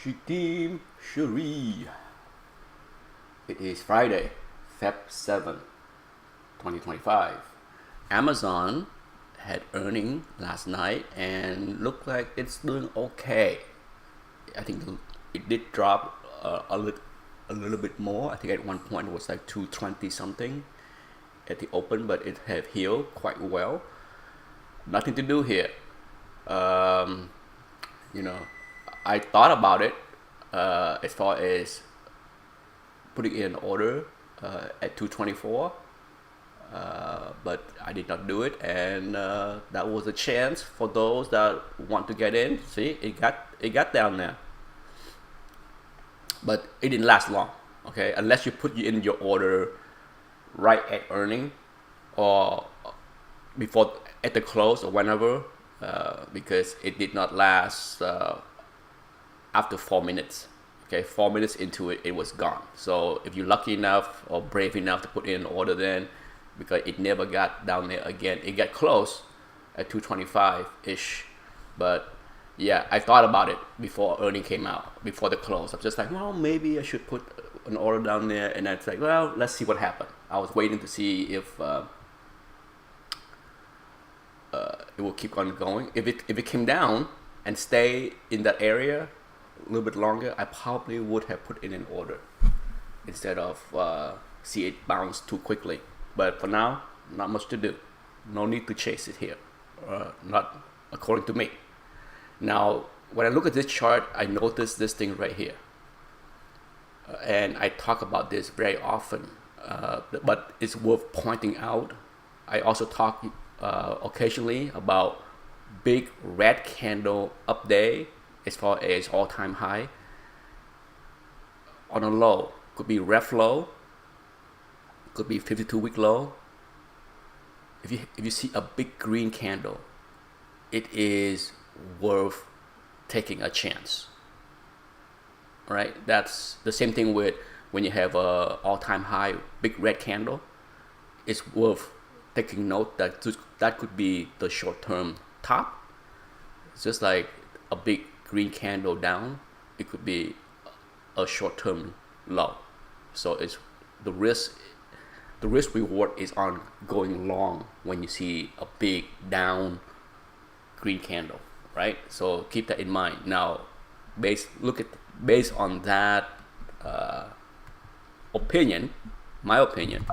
Shikim Shuri. It is Friday, Feb 7, 2025. Amazon had earning last night and looked like it's doing okay. I think it did drop a little bit more. I think at one point it was like 220 something at the open, but it had healed quite well. Nothing to do here. You know, I thought about it as far as putting in an order at 224, but I did not do it, and that was a chance for those that want to get in. See, it got down there, but it didn't last long. Okay, unless you put in your order right at earning or before at the close or whenever, because it did not last after 4 minutes. Okay, 4 minutes into it, it was gone. So if you're lucky enough or brave enough to put in an order then, because it never got down there again. It got close at 225-ish, but yeah, I thought about it before earning came out, before the close. I'm just like, well, maybe I should put an order down there, and it's like, well, let's see what happened. I was waiting to see if it will keep on going. If it came down and stay in that area a little bit longer, I probably would have put in an order instead of see it bounce too quickly. But for now, not much to do. No need to chase it here, not according to me. Now, when I look at this chart, I notice this thing right here, and I talk about this very often, but it's worth pointing out. I also talk occasionally about big red candle up day as far as all-time high on a low. Could be ref low, could be 52-week low. If you see a big green candle, it is worth taking a chance. All right, that's the same thing with when you have a all-time high big red candle. It's worth taking note that that could be the short-term top. It's just like a big green candle down, it could be a short-term low. So it's the risk reward is on going long when you see a big down green candle, right? So keep that in mind. Now, based on that opinion, my opinion,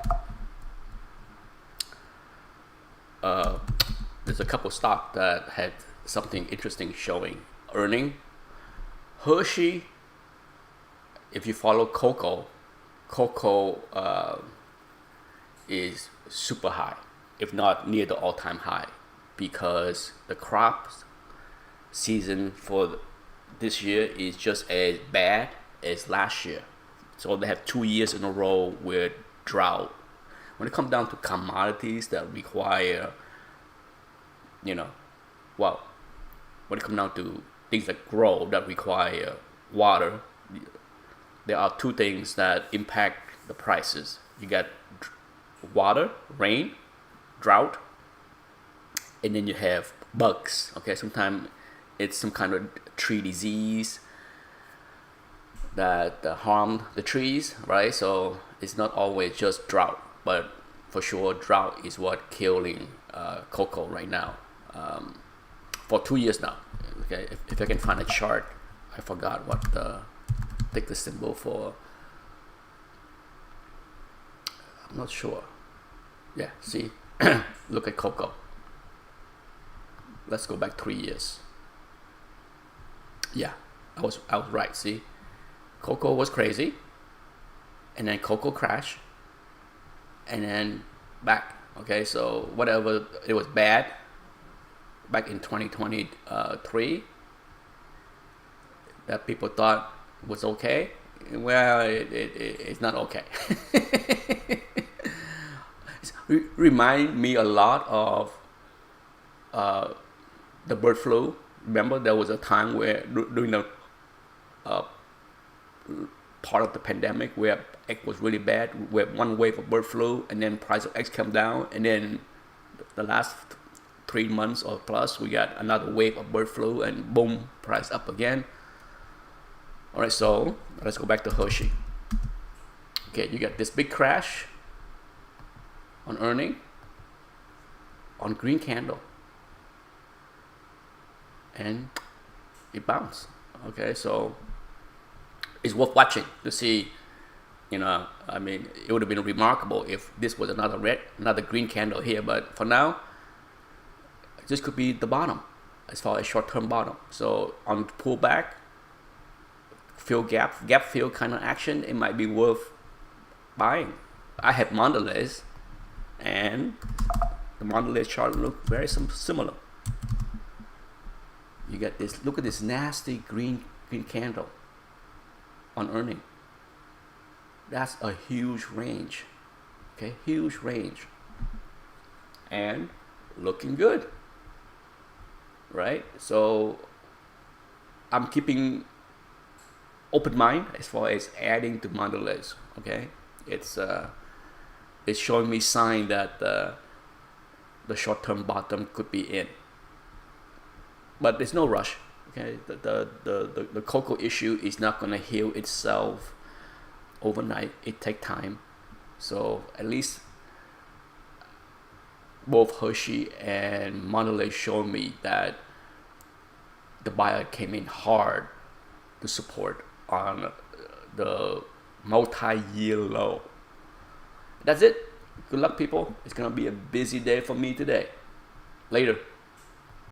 there's a couple stock that had something interesting showing. Earning, Hershey. If you follow cocoa is super high, if not near the all-time high, because the crop season for this year is just as bad as last year. So they have 2 years in a row with drought. When it comes down to commodities that require, when it comes down to things that grow that require water, there are two things that impact the prices. You got water, rain, drought, and then you have bugs. Okay, sometimes it's some kind of tree disease that harm the trees, right? So it's not always just drought, but for sure drought is what killing cocoa right now, for 2 years now. Okay, if I can find a chart, I forgot what take the symbol for. I'm not sure. Yeah, see, look at cocoa. Let's go back 3 years. Yeah, I was right. See, cocoa was crazy, and then cocoa crashed, and then back. Okay, so whatever, it was bad back in 2023 that people thought was okay. Well, it's not okay. It remind me a lot of the bird flu. Remember, there was a time where during the part of the pandemic where egg was really bad. We had one wave of bird flu, and then price of eggs came down, and then the last 3 months or plus, we got another wave of bird flu, and boom, price up again. All right, so let's go back to Hershey. Okay, you got this big crash on earning, on green candle, and it bounced. Okay, so it's worth watching to see. I mean, it would have been remarkable if this was another green candle here. But for now, this could be the bottom, as far as short-term bottom. So on pullback, gap fill kind of action, it might be worth buying. I have MDLZ, and the MDLZ chart look very similar. You get this. Look at this nasty green candle on earning. That's a huge range. Okay, huge range, and looking good, right? So I'm keeping open mind as far as adding to MDLZ. Okay, it's showing me sign that the short-term bottom could be in, but there's no rush. Okay, the cocoa issue is not going to heal itself overnight. It takes time. So at least both Hershey and MDLZ show me that the buyer came in hard to support on the multi-year low. That's it. Good luck, people. It's gonna be a busy day for me today. Later.